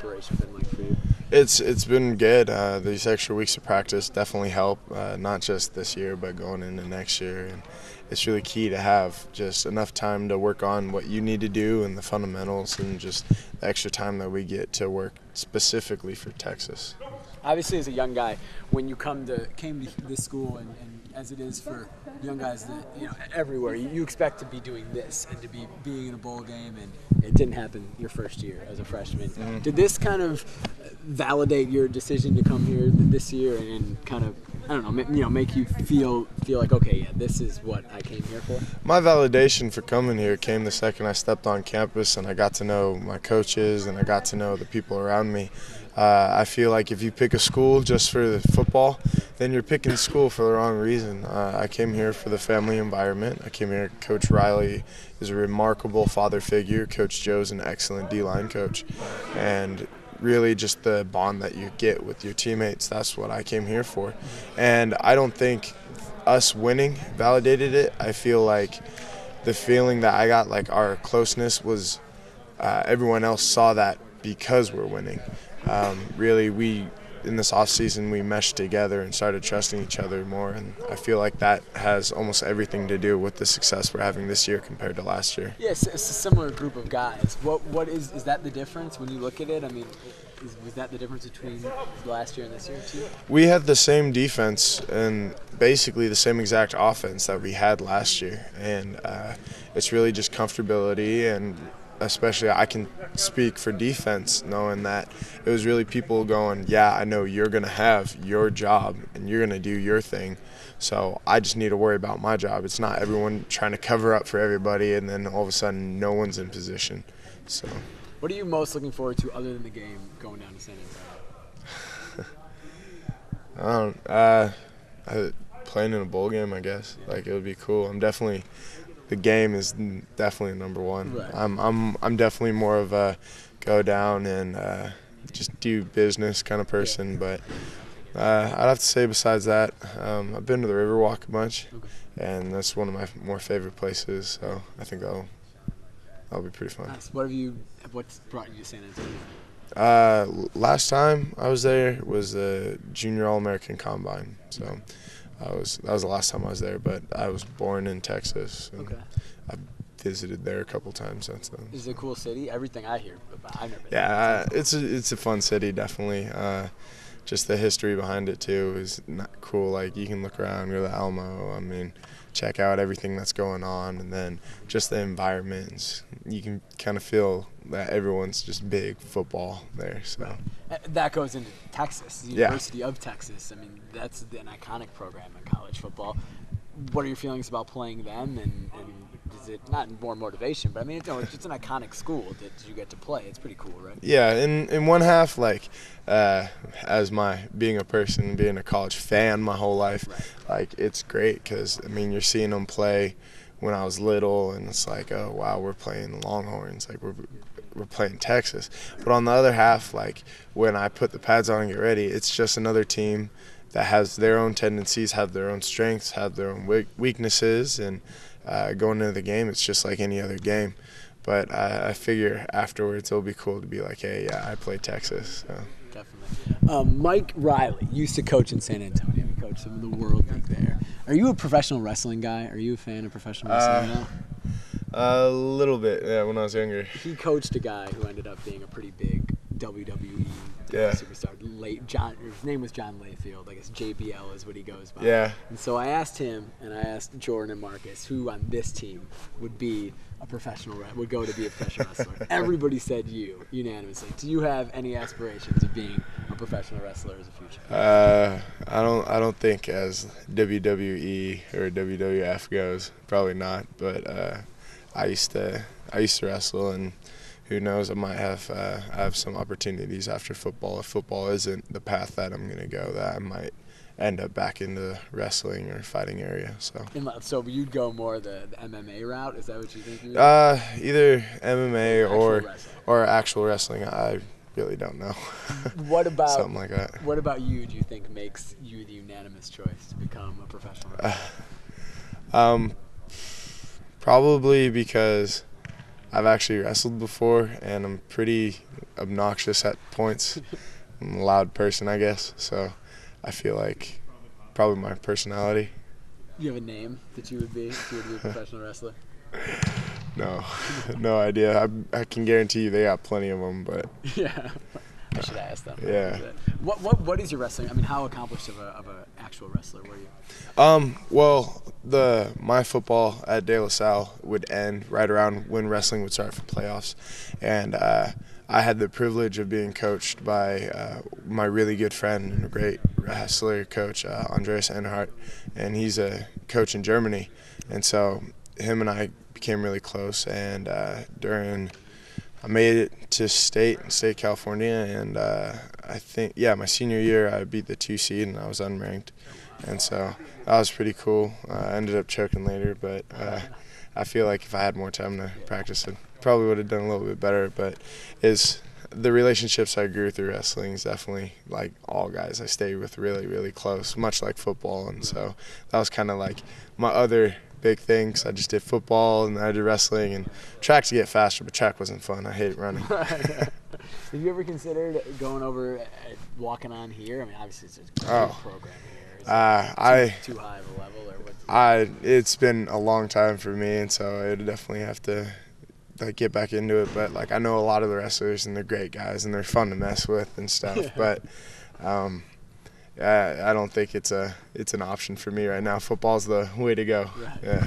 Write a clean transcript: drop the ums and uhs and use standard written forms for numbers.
preparation been like for you? It's been good. These extra weeks of practice definitely help, not just this year, but going into next year. And it's really key to have just enough time to work on what you need to do and the fundamentals, and just the extra time that we get to work specifically for Texas. Obviously, as a young guy, when you came to this school, and as it is for young guys that everywhere, you expect to be doing this and to be being in a bowl game, and it didn't happen your first year as a freshman. Mm-hmm. Did this kind of validate your decision to come here this year and kind of, I don't know, make you feel like, okay, yeah, this is what I came here for? My validation for coming here came the second I stepped on campus and I got to know my coaches and I got to know the people around me. I feel like if you pick a school just for the football, then you're picking school for the wrong reason. I came here for the family environment. I came here. Coach Riley is a remarkable father figure. Coach Joe's an excellent D-line coach. And really just the bond that you get with your teammates, that's what I came here for. And I don't think us winning validated it. I feel like the feeling that I got, like our closeness was everyone else saw that because we're winning. Really, in this offseason, we meshed together and started trusting each other more, and I feel like that has almost everything to do with the success we're having this year compared to last year. Yes, it's a similar group of guys. What is that the difference when you look at it? I mean, was that the difference between last year and this year too? We had the same defense and basically the same exact offense that we had last year, and it's really just comfortability, and especially I can speak for defense knowing that it was really people going, yeah, I know you're going to have your job and you're going to do your thing, so I just need to worry about my job. It's not everyone trying to cover up for everybody and then all of a sudden no one's in position. So, what are you most looking forward to other than the game going down to San Antonio? Playing in a bowl game, I guess. Like, it would be cool. The game is definitely number one. Right. I'm definitely more of a go down and just do business kind of person. But I'd have to say besides that, I've been to the Riverwalk a bunch, and that's one of my more favorite places. So I think that'll be pretty fun. Nice. What's brought you to San Antonio? Last time I was there was the Junior All-American Combine. So. That was the last time I was there, but I was born in Texas. And I've visited there a couple times since then. Is it a cool city? Everything I hear about, I've never been. Yeah, it's a fun city, definitely. Just the history behind it too is not cool. Like, you can look around, go to the Alamo. I mean, check out everything that's going on, and then just the environments. You can kind of feel that everyone's just big football there. So. Right. That goes into Texas, the University of Texas. I mean, that's an iconic program in college football. What are your feelings about playing them, and is it not more motivation, but I mean, it's an iconic school that you get to play. It's pretty cool, right? Yeah, in one half, like, as being a person, being a college fan my whole life, right. Like, it's great because, I mean, you're seeing them play when I was little, and it's like, oh, wow, we're playing the Longhorns. Like, we're playing Texas. But on the other half, like, when I put the pads on and get ready, it's just another team that has their own tendencies, have their own strengths, have their own weaknesses, and going into the game, it's just like any other game. But I figure afterwards it'll be cool to be like, hey, yeah, I play Texas. So. Definitely. Mike Riley used to coach in San Antonio. He coached some of the World League there. Are you a professional wrestling guy? Are you a fan of professional wrestling now? A little bit, yeah, when I was younger. He coached a guy who ended up being a pretty big WWE superstar. His name was John Layfield. I guess JBL is what he goes by. Yeah. And so I asked him, and I asked Jordan and Marcus, who on this team would be a would go to be a professional wrestler. Everybody said you, unanimously. Do you have any aspirations of being a professional wrestler as a future? I don't think as WWE or WWF goes, probably not. But I used to wrestle, and who knows, I might have some opportunities after football. If football isn't the path that I'm going to go, that I might end up back into wrestling or fighting area. So you'd go more the MMA route? Is that what you think? Either MMA or actual wrestling. I really don't know. What about something like that? What about you? Do you think makes you the unanimous choice to become a professional wrestler? Probably because I've actually wrestled before, and I'm pretty obnoxious at points. I'm a loud person, I guess, so I feel like probably my personality. Do you have a name that you would be if you were to be a professional wrestler? No, no idea. I can guarantee you they got plenty of them, but yeah, I should ask them. Yeah. What is your wrestling? I mean, how accomplished of a actual wrestler were you? Well, my football at De La Salle would end right around when wrestling would start for playoffs, and I had the privilege of being coached by my really good friend and a great wrestler coach, Andreas Enhardt, and he's a coach in Germany, and so him and I became really close, and I made it to state California, and I think, my senior year I beat the 2 seed and I was unranked, and so that was pretty cool. I ended up choking later, but I feel like if I had more time to practice, I probably would have done a little bit better. But the relationships I grew through wrestling is definitely, like all guys, I stayed with really, really close, much like football, and so that was kind of like my other big things. I just did football and I did wrestling and track to get faster, but track wasn't fun. I hate running. Have you ever considered going over walking on here? I mean, obviously it's a great program here. Is it too high of a level, or what? It's been a long time for me, and so I'd definitely have to get back into it. But I know a lot of the wrestlers, and they're great guys, and they're fun to mess with and stuff. But I don't think it's an option for me right now. Football's the way to go. Right. Yeah.